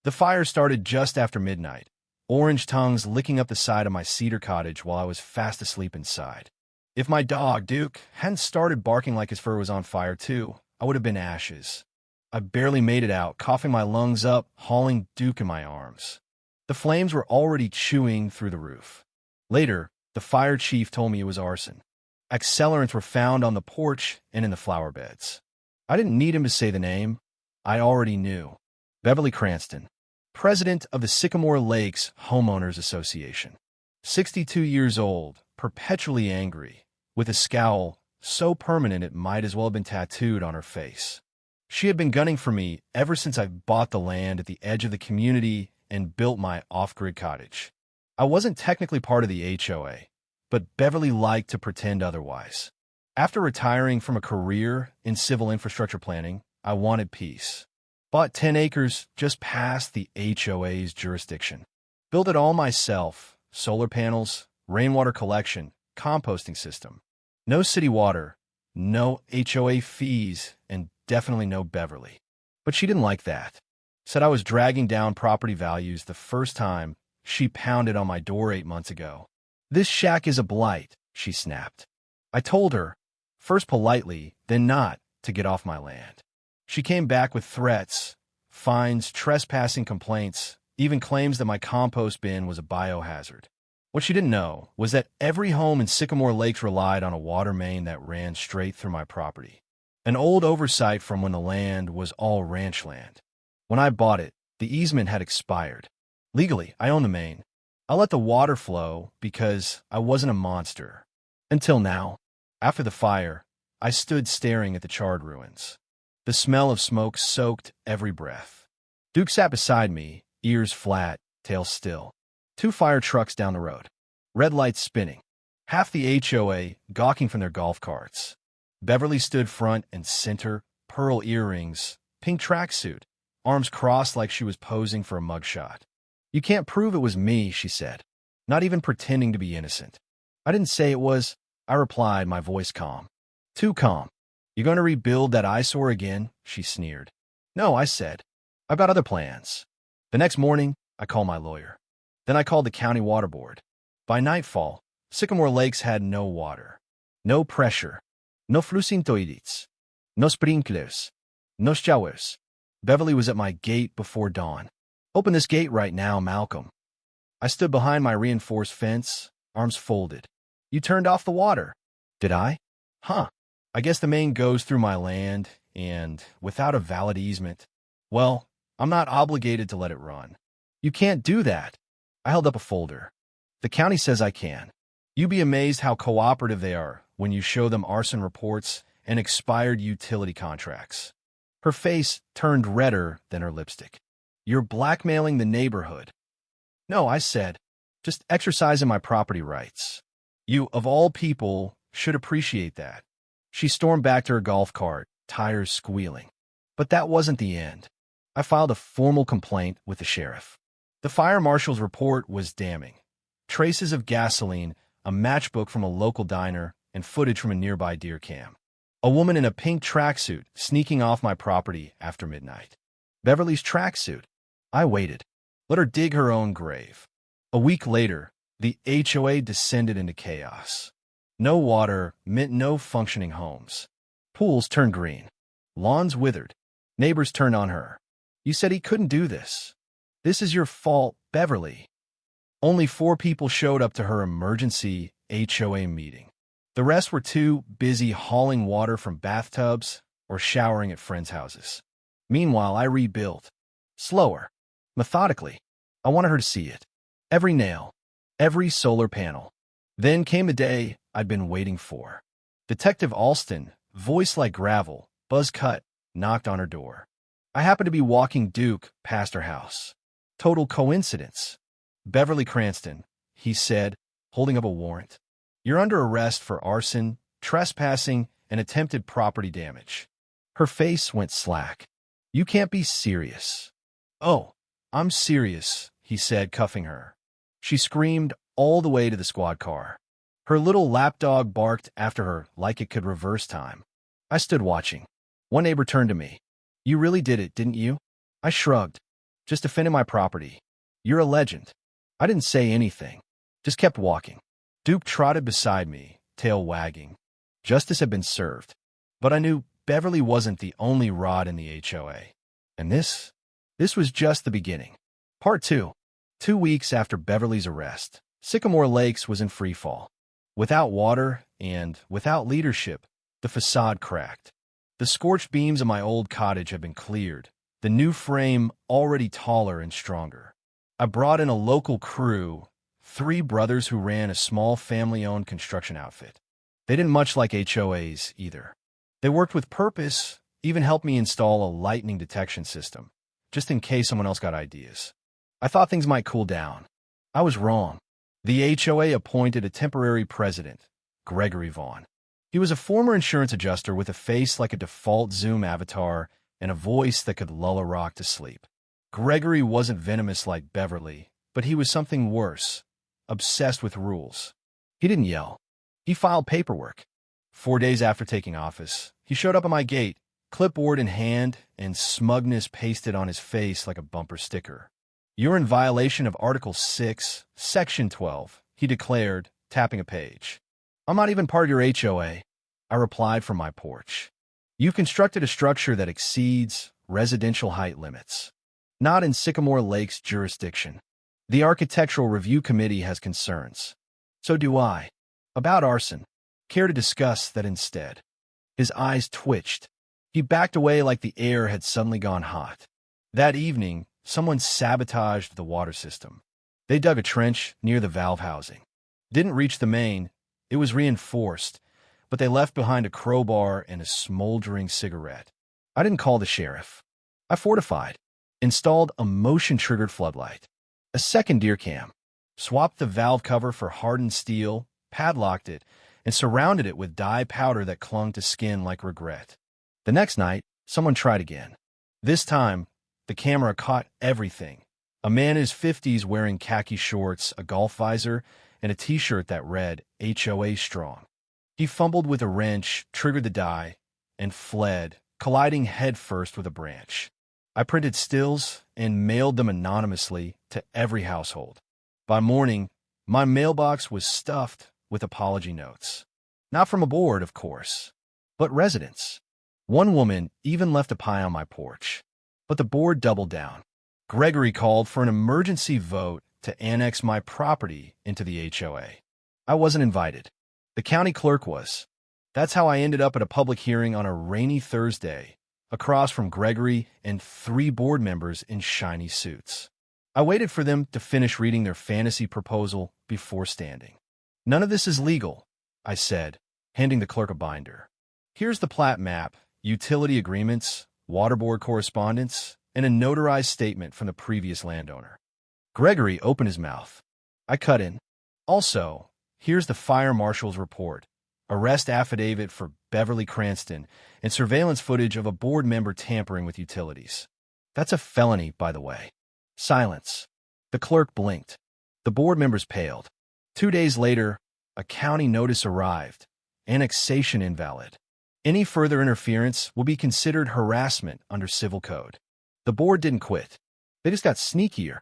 The fire started just after midnight, orange tongues licking up the side of my cedar cottage while I was fast asleep inside. If my dog, Duke, hadn't started barking like his fur was on fire too, I would have been ashes. I barely made it out, coughing my lungs up, hauling Duke in my arms. The flames were already chewing through the roof. Later, the fire chief told me it was arson. Accelerants were found on the porch and in the flower beds. I didn't need him to say the name. I already knew. Beverly Cranston, president of the Sycamore Lakes Homeowners Association. 62 years old, perpetually angry, with a scowl so permanent it might as well have been tattooed on her face. She had been gunning for me ever since I bought the land at the edge of the community and built my off-grid cottage. I wasn't technically part of the HOA, but Beverly liked to pretend otherwise. After retiring from a career in civil infrastructure planning, I wanted peace. Bought 10 acres just past the HOA's jurisdiction. Built it all myself: solar panels, rainwater collection, composting system. No city water, no HOA fees, and definitely no Beverly. But she didn't like that. Said I was dragging down property values the first time she pounded on my door 8 months ago. "This shack is a blight," she snapped. I told her, first politely, then not, to get off my land. She came back with threats, fines, trespassing complaints, even claims that my compost bin was a biohazard. What she didn't know was that every home in Sycamore Lakes relied on a water main that ran straight through my property. An old oversight from when the land was all ranch land. When I bought it, the easement had expired. Legally, I own the main. I let the water flow because I wasn't a monster. Until now. After the fire, I stood staring at the charred ruins. The smell of smoke soaked every breath. Duke sat beside me, ears flat, tail still. 2 fire trucks down the road. Red lights spinning. Half the HOA gawking from their golf carts. Beverly stood front and center, pearl earrings, pink tracksuit, arms crossed like she was posing for a mugshot. "You can't prove it was me," she said, not even pretending to be innocent. "I didn't say it was," I replied, my voice calm. Too calm. "You going to rebuild that eyesore again?" she sneered. "No," I said. "I've got other plans." The next morning, I called my lawyer. Then I called the county water board. By nightfall, Sycamore Lakes had no water, no pressure, no flusintoids, no sprinklers, no showers. Beverly was at my gate before dawn. "Open this gate right now, Malcolm." I stood behind my reinforced fence, arms folded. "You turned off the water." "Did I? Huh. I guess the main goes through my land, and without a valid easement, well, I'm not obligated to let it run." "You can't do that." I held up a folder. "The county says I can. You'd be amazed how cooperative they are when you show them arson reports and expired utility contracts." Her face turned redder than her lipstick. "You're blackmailing the neighborhood." "No," I said, "just exercising my property rights. You, of all people, should appreciate that." She stormed back to her golf cart, tires squealing. But that wasn't the end. I filed a formal complaint with the sheriff. The fire marshal's report was damning. Traces of gasoline, a matchbook from a local diner, and footage from a nearby deer cam. A woman in a pink tracksuit sneaking off my property after midnight. Beverly's tracksuit. I waited. Let her dig her own grave. A week later, the HOA descended into chaos. No water meant no functioning homes. Pools turned green. Lawns withered. Neighbors turned on her. "You said he couldn't do this. This is your fault, Beverly." Only 4 people showed up to her emergency HOA meeting. The rest were too busy hauling water from bathtubs or showering at friends' houses. Meanwhile, I rebuilt. Slower. Methodically. I wanted her to see it. Every nail. Every solar panel. Then came the day I'd been waiting for. Detective Alston, voice like gravel, buzz cut, knocked on her door. I happened to be walking Duke past her house. Total coincidence. "Beverly Cranston," he said, holding up a warrant. "You're under arrest for arson, trespassing, and attempted property damage." Her face went slack. "You can't be serious." "Oh, I'm serious," he said, cuffing her. She screamed all the way to the squad car. Her little lapdog barked after her like it could reverse time. I stood watching. One neighbor turned to me. "You really did it, didn't you?" I shrugged. Just defending my property. You're a legend. I didn't say anything. Just kept walking. Duke trotted beside me, tail wagging. Justice had been served. But I knew Beverly wasn't the only rod in the HOA. And this was just the beginning. Part 2. 2 weeks after Beverly's arrest, Sycamore Lakes was in freefall. Without water and without leadership, the facade cracked. The scorched beams of my old cottage had been cleared, the new frame already taller and stronger. I brought in a local crew, 3 brothers who ran a small family-owned construction outfit. They didn't much like HOAs either. They worked with purpose, even helped me install a lightning detection system, just in case someone else got ideas. I thought things might cool down. I was wrong. The HOA appointed a temporary president, Gregory Vaughn. He was a former insurance adjuster with a face like a default Zoom avatar and a voice that could lull a rock to sleep. Gregory wasn't venomous like Beverly, but he was something worse, obsessed with rules. He didn't yell. He filed paperwork. 4 days after taking office, he showed up at my gate, clipboard in hand and smugness pasted on his face like a bumper sticker. "You're in violation of Article 6, Section 12, he declared, tapping a page. "I'm not even part of your HOA, I replied from my porch. "You've constructed a structure that exceeds residential height limits. Not in Sycamore Lake's jurisdiction. The Architectural Review Committee has concerns. So do I. About arson. Care to discuss that instead?" His eyes twitched. He backed away like the air had suddenly gone hot. That evening, someone sabotaged the water system. They dug a trench near the valve housing. Didn't reach the main. It was reinforced, but they left behind a crowbar and a smoldering cigarette. I didn't call the sheriff. I fortified. Installed a motion-triggered floodlight. A second deer cam. Swapped the valve cover for hardened steel, padlocked it, and surrounded it with dye powder that clung to skin like regret. The next night, someone tried again. This time, the camera caught everything. A man in his 50s wearing khaki shorts, a golf visor, and a t-shirt that read, HOA Strong. He fumbled with a wrench, triggered the dye, and fled, colliding headfirst with a branch. I printed stills and mailed them anonymously to every household. By morning, my mailbox was stuffed with apology notes. Not from a board, of course, but residents. One woman even left a pie on my porch. But the board doubled down. Gregory called for an emergency vote to annex my property into the HOA. I wasn't invited. The county clerk was. That's how I ended up at a public hearing on a rainy Thursday, across from Gregory and 3 board members in shiny suits. I waited for them to finish reading their fantasy proposal before standing. "None of this is legal," I said, handing the clerk a binder. "Here's the plat map, utility agreements, water board correspondence, and a notarized statement from the previous landowner." Gregory opened his mouth. I cut in. "Also, here's the fire marshal's report, arrest affidavit for Beverly Cranston, and surveillance footage of a board member tampering with utilities. That's a felony, by the way." Silence. The clerk blinked. The board members paled. 2 days later, a county notice arrived. Annexation invalid. Any further interference will be considered harassment under civil code. The board didn't quit. They just got sneakier.